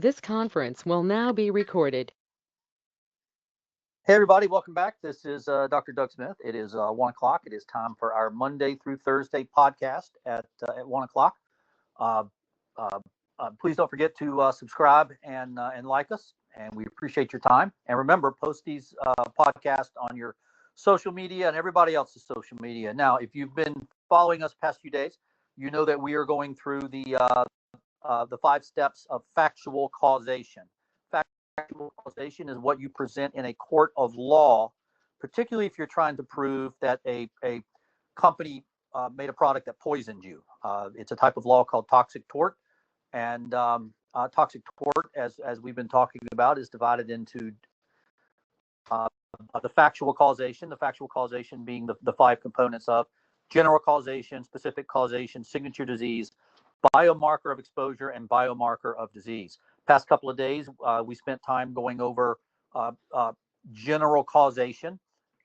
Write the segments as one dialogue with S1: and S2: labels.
S1: This conference will now be recorded.
S2: Hey, everybody, welcome back. This is Dr. Doug Smith. It is 1 o'clock. It is time for our Monday through Thursday podcast at 1 o'clock. Uh, uh, Please don't forget to subscribe and like us, and we appreciate your time. And remember, post these podcasts on your social media and everybody else's social media. Now, if you've been following us past few days, you know that we are going through the 5 steps of factual causation. Factual causation is what you present in a court of law, particularly if you're trying to prove that a company made a product that poisoned you. It's a type of law called toxic tort, and toxic tort, as we've been talking about, is divided into the factual causation. The factual causation being the 5 components of general causation, specific causation, signature disease, biomarker of exposure, and biomarker of disease. Past couple of days, we spent time going over general causation.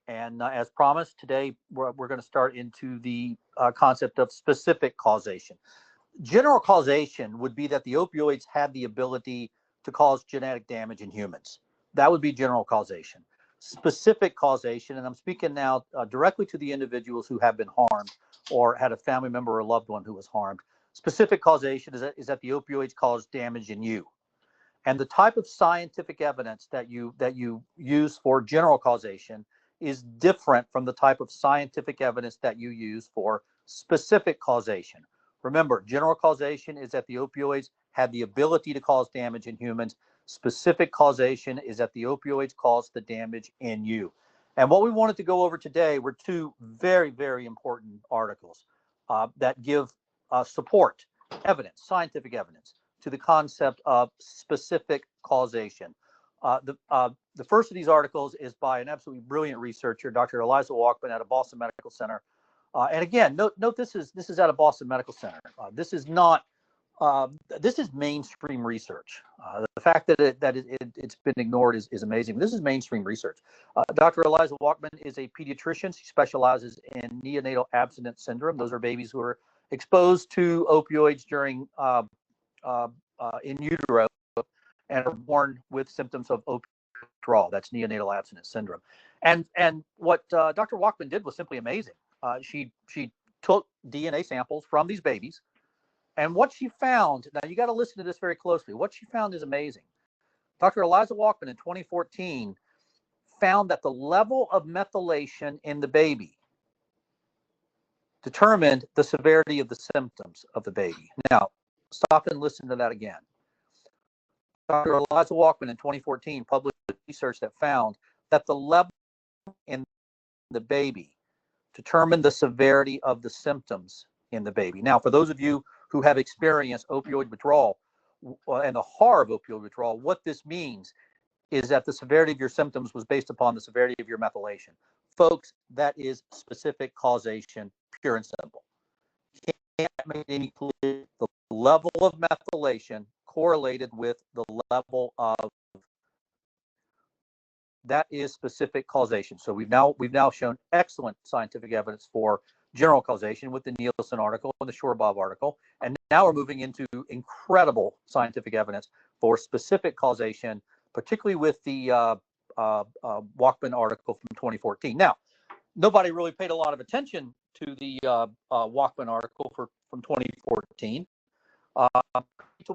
S2: And as promised, today we're going to start into the concept of specific causation. General causation would be that the opioids had the ability to cause genetic damage in humans. That would be general causation. Specific causation, and I'm speaking now directly to the individuals who have been harmed or had a family member or loved one who was harmed. Specific causation is that the opioids caused damage in you. And the type of scientific evidence that you use for general causation is different from the type of scientific evidence that you use for specific causation. Remember, general causation is that the opioids had the ability to cause damage in humans. Specific causation is that the opioids caused the damage in you. And what we wanted to go over today were 2 very, very important articles that give support, evidence, scientific evidence to the concept of specific causation. The first of these articles is by an absolutely brilliant researcher, Dr. Eliza Walkman out of Boston Medical Center. And again, note this is out of Boston Medical Center. This is not this is mainstream research. The fact that it's been ignored is amazing. This is mainstream research. Dr. Eliza Walkman is a pediatrician. She specializes in neonatal abstinence syndrome. Those are babies who are exposed to opioids during in utero and are born with symptoms of opioid withdrawal. That's neonatal abstinence syndrome. And what Dr. Walkman did was simply amazing. She took DNA samples from these babies, and what she found, now you got to listen to this very closely, what she found is amazing. Dr. Eliza Walkman in 2014 found that the level of methylation in the baby determined the severity of the symptoms of the baby. Now, stop and listen to that again. Dr. Eliza Walkman in 2014 published research that found that the level in the baby determined the severity of the symptoms in the baby. Now, for those of you who have experienced opioid withdrawal and the horror of opioid withdrawal, what this means is that the severity of your symptoms was based upon the severity of your methylation. Folks, that is specific causation, pure and simple. Can't make any clear. The level of methylation correlated with the level of, that is specific causation. So we've now shown excellent scientific evidence for general causation with the Nielsen article and the Shorebob article, and now we're moving into incredible scientific evidence for specific causation, particularly with the Walkman article from 2014. Now, nobody really paid a lot of attention to the Walkman article from 2014 to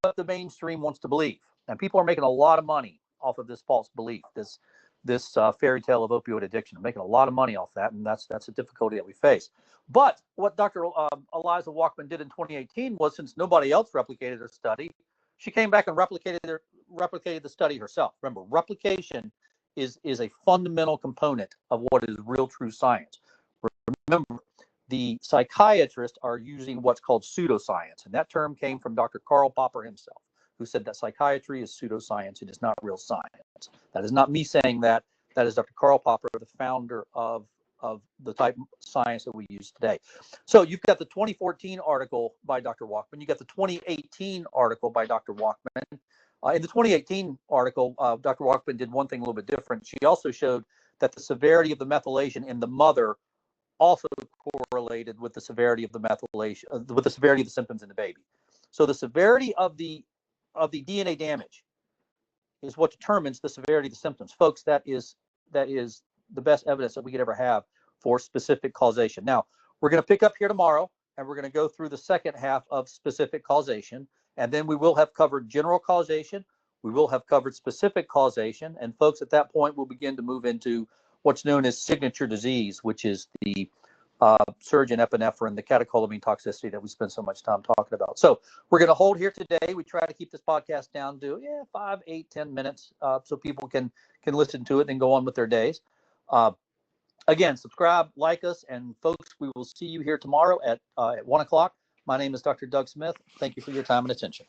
S2: what the mainstream wants to believe, and people are making a lot of money off of this false belief, this fairy tale of opioid addiction. I'm making a lot of money off that, and that's a difficulty that we face. But what Dr. Eliza Walkman did in 2018 was, since nobody else replicated her study, she came back and replicated the study herself. Remember, replication is a fundamental component of what is real, true science. Remember, the psychiatrists are using what's called pseudoscience, and that term came from Dr. Karl Popper himself, who said that psychiatry is pseudoscience. It is not real science. That is not me saying that. That is Dr. Karl Popper, the founder of the type of science that we use today. So you've got the 2014 article by Dr. Walkman. You got the 2018 article by Dr. Walkman. In the 2018 article, Dr. Walkman did one thing a little bit different. She also showed that the severity of the methylation in the mother also correlated with the severity of the methylation, with the severity of the symptoms in the baby. So the severity of the of the DNA damage is what determines the severity of the symptoms. Folks, that is the best evidence that we could ever have for specific causation. Now, we're going to pick up here tomorrow, and we're going to go through the second half of specific causation, and then we will have covered general causation. We will have covered specific causation, and folks, at that point, we'll begin to move into what's known as signature disease, which is the surge in epinephrine, the catecholamine toxicity that we spend so much time talking about. So we're going to hold here today. We try to keep this podcast down to 5, 8, 10 minutes so people can listen to it and go on with their days. Again, subscribe, like us, and folks, we will see you here tomorrow at 1 o'clock. My name is Dr. Doug Smith. Thank you for your time and attention.